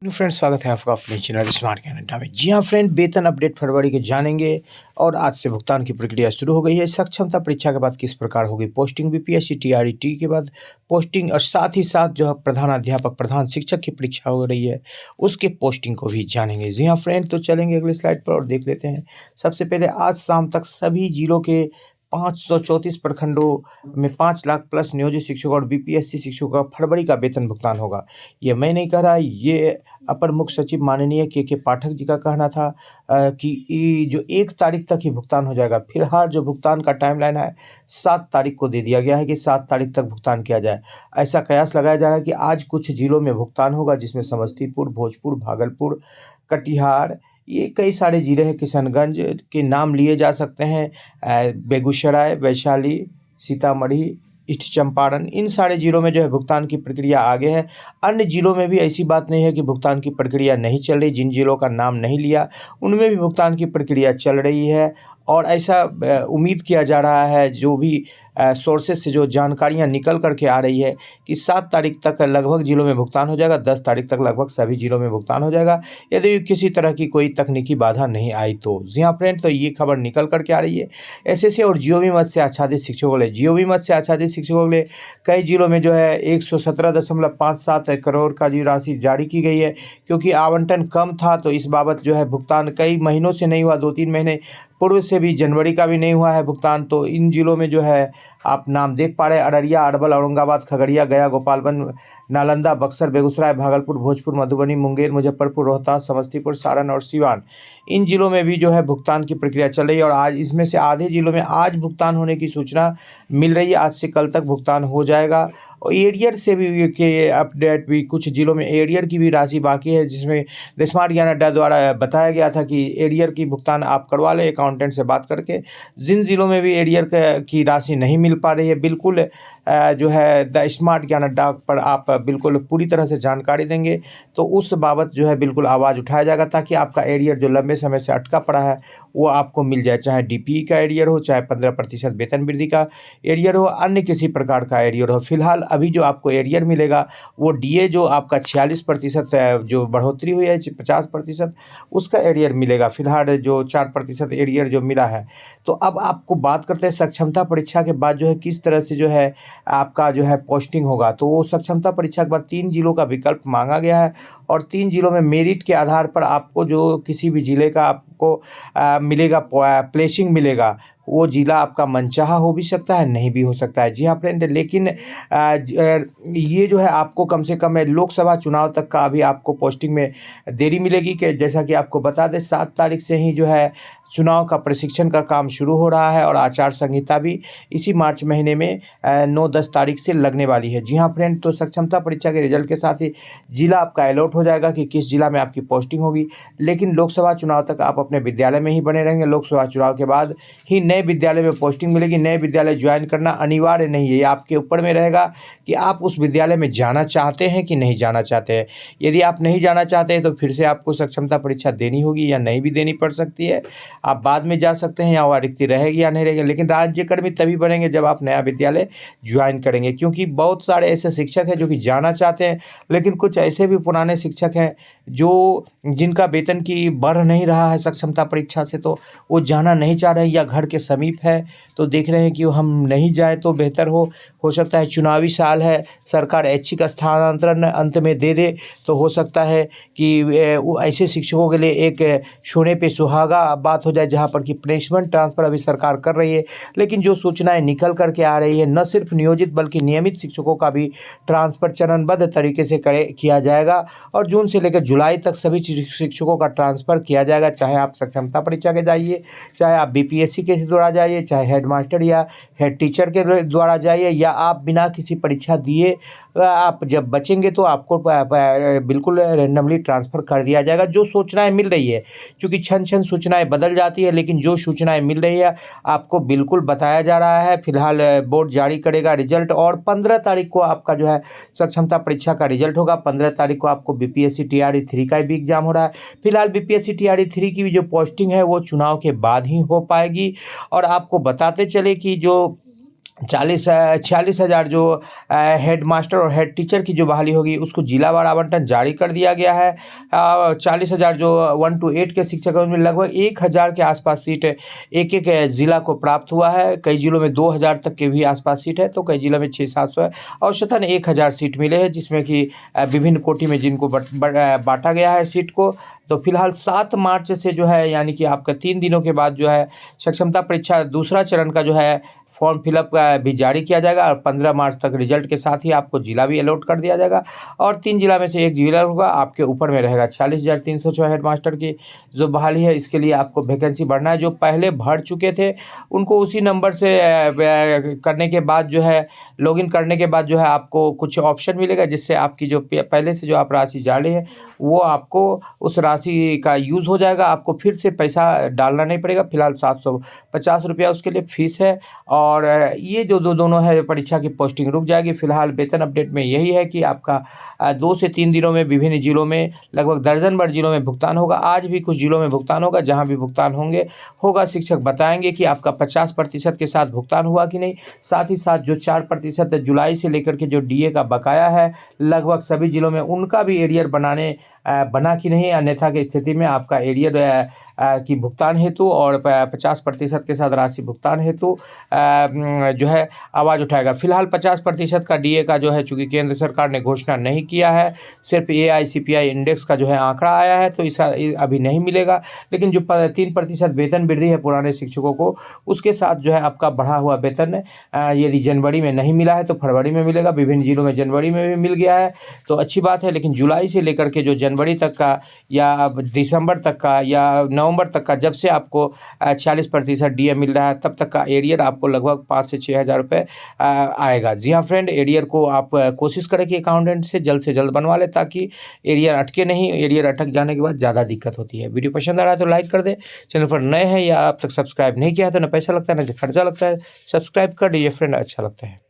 Friend, स्वागत है आपका अपने चैनल स्मार्ट कनाडा में। जी हाँ फ्रेंड, वेतन अपडेट फरवरी के जानेंगे। और आज से भुगतान की प्रक्रिया शुरू हो गई है। सक्षमता परीक्षा के बाद किस प्रकार होगी पोस्टिंग, बीपीएससी टीआरईटी के बाद पोस्टिंग, और साथ ही साथ जो है प्रधानाध्यापक प्रधान शिक्षक की परीक्षा हो रही है उसके पोस्टिंग को भी जानेंगे। जी हाँ फ्रेंड, तो चलेंगे अगले स्लाइड पर और देख लेते हैं। सबसे पहले आज शाम तक सभी जिलों के 534 प्रखंडों में 5 लाख प्लस नियोजित शिक्षकों और बीपीएससी शिक्षकों का फरवरी का वेतन भुगतान होगा। ये मैं नहीं कह रहा, ये अपर मुख्य सचिव माननीय के पाठक जी का कहना था कि जो 1 तारीख तक ही भुगतान हो जाएगा। फिलहाल जो भुगतान का टाइमलाइन है 7 तारीख को दे दिया गया है कि 7 तारीख तक भुगतान किया जाए। ऐसा कयास लगाया जा रहा है कि आज कुछ जिलों में भुगतान होगा, जिसमें समस्तीपुर, भोजपुर, भागलपुर, कटिहार, ये कई सारे जिले हैं। किशनगंज के नाम लिए जा सकते हैं, बेगूसराय, वैशाली, सीतामढ़ी, ईस्ट चंपारण, इन सारे जिलों में जो है भुगतान की प्रक्रिया आगे है। अन्य जिलों में भी ऐसी बात नहीं है कि भुगतान की प्रक्रिया नहीं चल रही। जिन जिलों का नाम नहीं लिया उनमें भी भुगतान की प्रक्रिया चल रही है। और ऐसा उम्मीद किया जा रहा है, जो भी सोर्सेस से जो जानकारियां निकल कर के आ रही है, कि 7 तारीख तक लगभग जिलों में भुगतान हो जाएगा। 10 तारीख तक लगभग सभी जिलों में भुगतान हो जाएगा, यदि किसी तरह की कोई तकनीकी बाधा नहीं आई तो। जी हाँ फ्रेंड, तो ये खबर निकल कर के आ रही है। एसएससी और जीओबी मद से आच्छादित शिक्षकों के लिए, जीओबी मद से आच्छादित शिक्षकों के लिए कई जिलों में जो है 117.57 करोड़ का जी राशि जारी की गई है। क्योंकि आवंटन कम था तो इस बाबत जो है भुगतान कई महीनों से नहीं हुआ, 2-3 महीने पूर्व से भी, जनवरी का भी नहीं हुआ है भुगतान। तो इन जिलों में जो है आप नाम देख पा रहे हैं: अररिया, अरवल, औरंगाबाद, खगड़िया, गया, गोपालगंज, नालंदा, बक्सर, बेगूसराय, भागलपुर, भोजपुर, मधुबनी, मुंगेर, मुजफ्फरपुर, रोहतास, समस्तीपुर, सारण और सिवान। इन जिलों में भी जो है भुगतान की प्रक्रिया चल रही है। और आज इसमें से आधे जिलों में आज भुगतान होने की सूचना मिल रही है। आज से कल तक भुगतान हो जाएगा। और एरियर से भी के अपडेट भी, कुछ जिलों में एरियर की भी राशि बाकी है, जिसमें द स्मार्ट ज्ञान अड्डा द्वारा बताया गया था कि एरियर की भुगतान आप करवा लें अकाउंटेंट से बात करके। जिन जिलों में भी एरियर की राशि नहीं मिल पा रही है, बिल्कुल जो है द स्मार्ट ज्ञान अड्डा पर आप बिल्कुल पूरी तरह से जानकारी देंगे तो उस बाबत जो है बिल्कुल आवाज़ उठाया जाएगा, ताकि आपका एरियर जो लंबे समय से अटका पड़ा है वो आपको मिल जाए। चाहे डीपीई का एरियर हो, चाहे 15% वेतन वृद्धि का एरियर हो, अन्य किसी प्रकार का एरियर हो। फिलहाल अभी जो आपको एरियर मिलेगा वो डीए जो आपका 46% जो बढ़ोतरी हुई है 50%, उसका एरियर मिलेगा। फिलहाल जो 4% एरियर जो मिला है। तो अब आपको बात करते हैं सक्षमता परीक्षा के बाद जो है किस तरह से जो है आपका जो है पोस्टिंग होगा। तो वो सक्षमता परीक्षा के बाद 3 जिलों का विकल्प मांगा गया है। और 3 जिलों में मेरिट के आधार पर आपको जो किसी भी जिले का आपको मिलेगा, प्लेसिंग मिलेगा, वो ज़िला आपका मनचाहा हो भी सकता है, नहीं भी हो सकता है। जी हाँ फ्रेंड, लेकिन ये जो है आपको कम से कम लोकसभा चुनाव तक का अभी आपको पोस्टिंग में देरी मिलेगी। कि जैसा कि आपको बता दें, 7 तारीख से ही जो है चुनाव का प्रशिक्षण का काम शुरू हो रहा है। और आचार संहिता भी इसी मार्च महीने में 9-10 तारीख से लगने वाली है। जी हाँ फ्रेंड, तो सक्षमता परीक्षा के रिजल्ट के साथ ही ज़िला आपका अलॉट हो जाएगा कि किस ज़िला में आपकी पोस्टिंग होगी। लेकिन लोकसभा चुनाव तक आप अपने विद्यालय में ही बने रहेंगे। लोकसभा चुनाव के बाद ही नए विद्यालय में पोस्टिंग मिलेगी। नए विद्यालय ज्वाइन करना अनिवार्य नहीं है, ये आपके ऊपर में रहेगा कि आप उस विद्यालय में जाना चाहते हैं कि नहीं जाना चाहते हैं। यदि आप नहीं जाना चाहते हैं तो फिर से आपको सक्षमता परीक्षा देनी होगी या नहीं भी देनी पड़ सकती है। आप बाद में जा सकते हैं, या वह रिक्ति रहेगी या नहीं रहेगी। लेकिन राज्यकर्मी तभी बनेंगे जब आप नया विद्यालय ज्वाइन करेंगे। क्योंकि बहुत सारे ऐसे शिक्षक हैं जो कि जाना चाहते हैं, लेकिन कुछ ऐसे भी पुराने शिक्षक हैं जो जिनका वेतन की बढ़ नहीं रहा है सक्षमता परीक्षा से, तो वो जाना नहीं चाह रहे हैं, या घर के समीप है तो देख रहे हैं कि हम नहीं जाए तो बेहतर हो सकता है चुनावी साल है, सरकार ऐच्छिक स्थानांतरण अंत में दे दे, तो हो सकता है कि वो ऐसे शिक्षकों के लिए एक सोने पे सुहागा बात हो जाए, जहाँ पर कि प्लेसमेंट ट्रांसफ़र अभी सरकार कर रही है। लेकिन जो सूचनाएं निकल कर के आ रही है, न सिर्फ नियोजित बल्कि नियमित शिक्षकों का भी ट्रांसफ़र चरणबद्ध तरीके से किया जाएगा। और जून से लेकर जुलाई तक सभी शिक्षकों का ट्रांसफ़र किया जाएगा। चाहे आप सक्षमता परीक्षा के जाइए, चाहे आप बीपीएससी के द्वारा जाइए, चाहे हेडमास्टर या हेड टीचर के द्वारा जाइए, या आप बिना किसी परीक्षा दिए आप जब बचेंगे तो आपको बिल्कुल रैंडमली ट्रांसफ़र कर दिया जाएगा। जो सूचनाएं मिल रही है, क्योंकि क्षण-क्षण सूचनाएं बदल जाती है, लेकिन जो सूचनाएं मिल रही है आपको बिल्कुल बताया जा रहा है। फिलहाल बोर्ड जारी करेगा रिजल्ट, और 15 तारीख को आपका जो है सक्षमता परीक्षा का रिजल्ट होगा। 15 तारीख को आपको बीपीएससी टीआरई 3 का भी एग्जाम हो रहा है। फिलहाल बीपीएससी टीआरई 3 की भी जो पोस्टिंग है वो चुनाव के बाद ही हो पाएगी। और आपको बताते चले कि जो 46,000 जो हेड मास्टर और हेड टीचर की जो बहाली होगी उसको जिलावार आवंटन जारी कर दिया गया है। 40,000 जो 1 to 8 के शिक्षक हैं उनमें लगभग 1,000 के आसपास सीट एक-एक ज़िला को प्राप्त हुआ है। कई ज़िलों में 2,000 तक के भी आसपास सीट है, तो कई ज़िलों में 600-700 है। औसतन 1,000 सीट मिले हैं, जिसमें कि विभिन्न कोटि में जिनको बाँटा गया है सीट को। तो फिलहाल 7 मार्च से जो है, यानी कि आपका 3 दिनों के बाद जो है सक्षमता परीक्षा दूसरा चरण का जो है फॉर्म फिलअप भी जारी किया जाएगा और 15 मार्च तक रिजल्ट के साथ ही आपको जिला भी अलॉट कर दिया जाएगा और 3 जिला में से 1 जिला होगा आपके ऊपर में रहेगा। 46,306 हेडमास्टर की जो बहाली है, इसके लिए आपको वैकेंसी भरना है। जो पहले भर चुके थे उनको उसी नंबर से करने के बाद जो है, लॉगिन करने के बाद जो है आपको कुछ ऑप्शन मिलेगा, जिससे आपकी जो पहले से जो आप राशि डाले हैं वो आपको उस राशि का यूज़ हो जाएगा। आपको फिर से पैसा डालना नहीं पड़ेगा। फिलहाल 750 रुपया उसके लिए फ़ीस है और ये जो दोनों है परीक्षा की पोस्टिंग रुक जाएगी। फिलहाल वेतन अपडेट में यही है कि आपका 2 से 3 दिनों में विभिन्न जिलों में लगभग दर्जन भर जिलों में भुगतान होगा। आज भी कुछ जिलों में भुगतान होगा, जहाँ भी भुगतान होगा शिक्षक बताएँगे कि आपका 50% के साथ भुगतान हुआ कि नहीं। साथ ही साथ जो 4% जुलाई से लेकर के जो डीए का बकाया है लगभग सभी जिलों में, उनका भी एरियर बना कि नहीं, अन्यथा की स्थिति में आपका एरियर की भुगतान हेतु और 50% के साथ राशि भुगतान हेतु जो है आवाज़ उठाएगा। फिलहाल 50% का डीए का जो है, चूँकि केंद्र सरकार ने घोषणा नहीं किया है, सिर्फ एआईसीपीआई इंडेक्स का जो है आंकड़ा आया है, तो इसका अभी नहीं मिलेगा। लेकिन जो 3% वेतन वृद्धि है पुराने शिक्षकों को, उसके साथ जो है आपका बढ़ा हुआ वेतन यदि जनवरी में नहीं मिला है तो फरवरी में मिलेगा। विभिन्न जिलों में जनवरी में भी मिल गया है, तो अच्छी बात है। लेकिन जुलाई से लेकर के जो जनवरी तक का या अब दिसंबर तक का या नवंबर तक का, जब से आपको 40% डीए मिल रहा है, तब तक का एरियर आपको लगभग 5 से 6,000 रुपये आएगा। जी हाँ फ्रेंड, एरियर को आप कोशिश करें कि अकाउंटेंट से जल्द बनवा लें, ताकि एरियर अटके नहीं। एरियर अटक जाने के बाद ज़्यादा दिक्कत होती है। वीडियो पसंद आ रहा है तो लाइक कर दें। चैनल पर नए हैं या अब तक सब्सक्राइब नहीं किया है तो ना पैसा लगता है ना खर्चा लगता है, सब्सक्राइब कर दीजिए फ्रेंड, अच्छा लगता है।